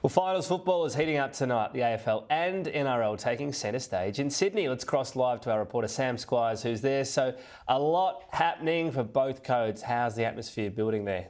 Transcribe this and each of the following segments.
Well, finals football is heating up tonight. The AFL and NRL taking centre stage in Sydney. Let's cross live to our reporter Sam Squiers, who's there. So a lot happening for both codes. How's the atmosphere building there?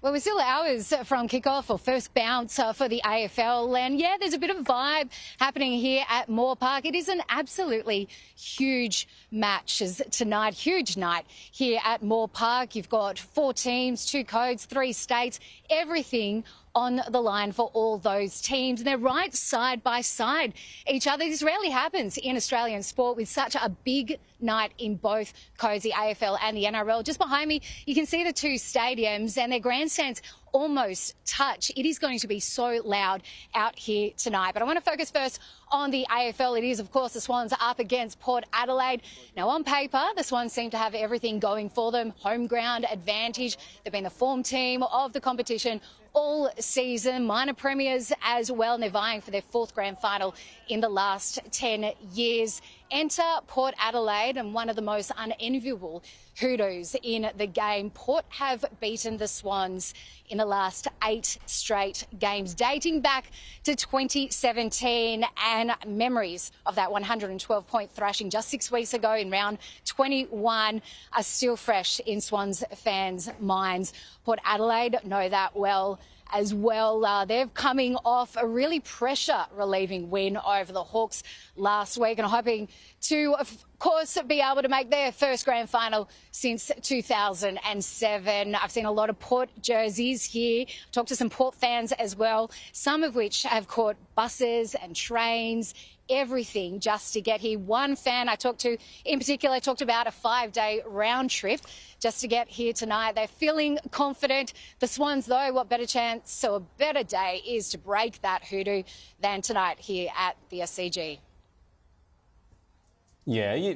Well, we're still hours from kickoff or first bounce for the AFL. And yeah, there's a bit of a vibe happening here at Moore Park. It is an absolutely huge match tonight, huge night here at Moore Park. You've got 4 teams, 2 codes, 3 states, everything on the line for all those teams. And they're right side by side each other. This rarely happens in Australian sport with such a big night in both codes, the AFL and the NRL. Just behind me, you can see the 2 stadiums and their grandstands almost touch. It is going to be so loud out here tonight. But I want to focus first on the AFL. It is, of course, the Swans up against Port Adelaide. Now, on paper, the Swans seem to have everything going for them. Home ground advantage. They've been the form team of the competition all season, minor premiers as well, and they're vying for their 4th grand final in the last 10 years. Enter Port Adelaide, and one of the most unenviable hoodoos in the game. Port have beaten the Swans in the last 8 straight games, dating back to 2017, and memories of that 112-point thrashing just 6 weeks ago in round 21 are still fresh in Swans fans' minds. Port Adelaide know that well as well. They're coming off a really pressure-relieving win over the Hawks last week and hoping to, of course, be able to make their first grand final since 2007. I've seen a lot of Port jerseys here. I've talked to some Port fans as well, some of which have caught buses and trains, everything just to get here. One fan I talked to in particular talked about a 5-day round trip just to get here tonight. They're feeling confident. The Swans, though, what better chance or a better day is to break that hoodoo than tonight here at the SCG. Yeah,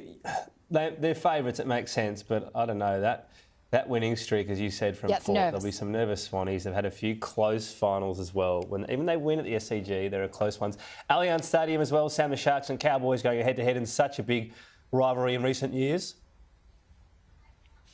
they're favourites, it makes sense, but I don't know, that winning streak, as you said, from Port, there'll be some nervous Swannies. They've had a few close finals as well. Even they win at the SCG, there are close ones. Allianz Stadium as well, Sam, the Sharks and Cowboys going head-to-head in such a big rivalry in recent years.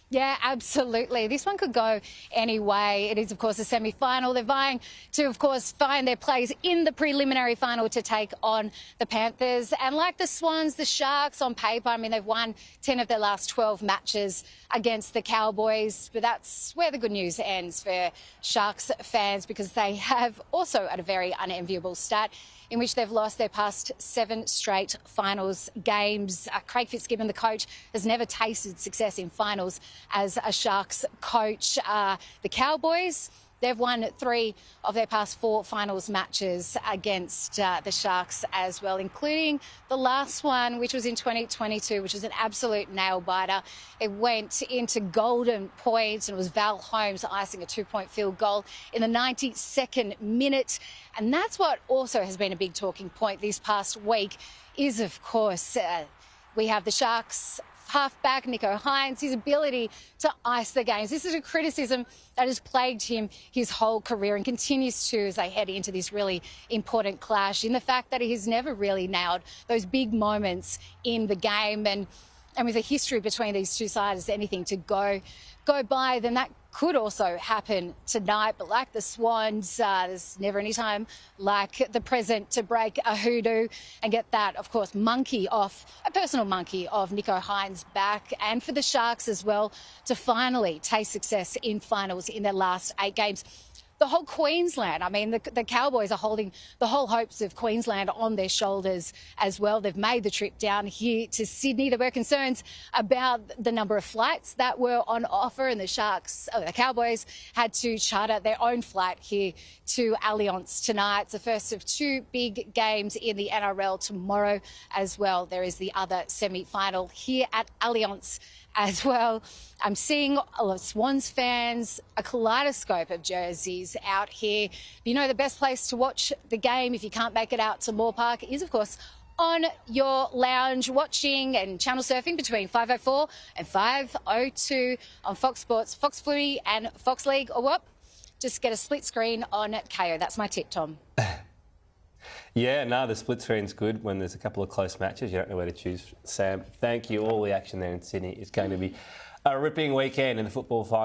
Yeah, absolutely. This one could go any way. It is, of course, a semi-final. They're vying to, of course, find their place in the preliminary final to take on the Panthers. And like the Swans, the Sharks on paper, I mean, they've won 10 of their last 12 matches against the Cowboys. But that's where the good news ends for Sharks fans, because they have also at a very unenviable stat in which they've lost their past 7 straight finals games. Craig Fitzgibbon, the coach, has never tasted success in finals as a Sharks coach. The Cowboys, they've won 3 of their past 4 finals matches against the Sharks as well, including the last one, which was in 2022, which was an absolute nail-biter. It went into golden points, and it was Val Holmes icing a 2-point field goal in the 92nd minute. And that's what also has been a big talking point this past week is, of course, we have the Sharks halfback Nicho Hynes, his ability to ice the games. This is a criticism that has plagued him his whole career and continues to as they head into this really important clash, in the fact that he has never really nailed those big moments in the game. And with a history between these two sides, anything to go by, then that could also happen tonight. But like the Swans, there's never any time like the present to break a hoodoo and get that, of course, a personal monkey of Nicho Hynes back. And for the Sharks as well to finally taste success in finals in their last 8 games. The whole Queensland, I mean, the Cowboys are holding the whole hopes of Queensland on their shoulders as well. They've made the trip down here to Sydney. There were concerns about the number of flights that were on offer, and the Cowboys had to charter their own flight here to Allianz tonight. It's the first of 2 big games in the NRL tomorrow as well. There is the other semi-final here at Allianz as well. I'm seeing a lot of Swans fans, a kaleidoscope of jerseys out here. You know, the best place to watch the game if you can't make it out to Moore Park is, of course, on your lounge, watching and channel surfing between 5:04 and 5:02 on Fox Sports, Fox Footy and Fox League, or what? Just get a split screen on KO. That's my tip, Tom. Yeah, no, the split screen's good when there's a couple of close matches. You don't know where to choose. Sam, thank you. All the action there in Sydney is going to be a ripping weekend in the football final.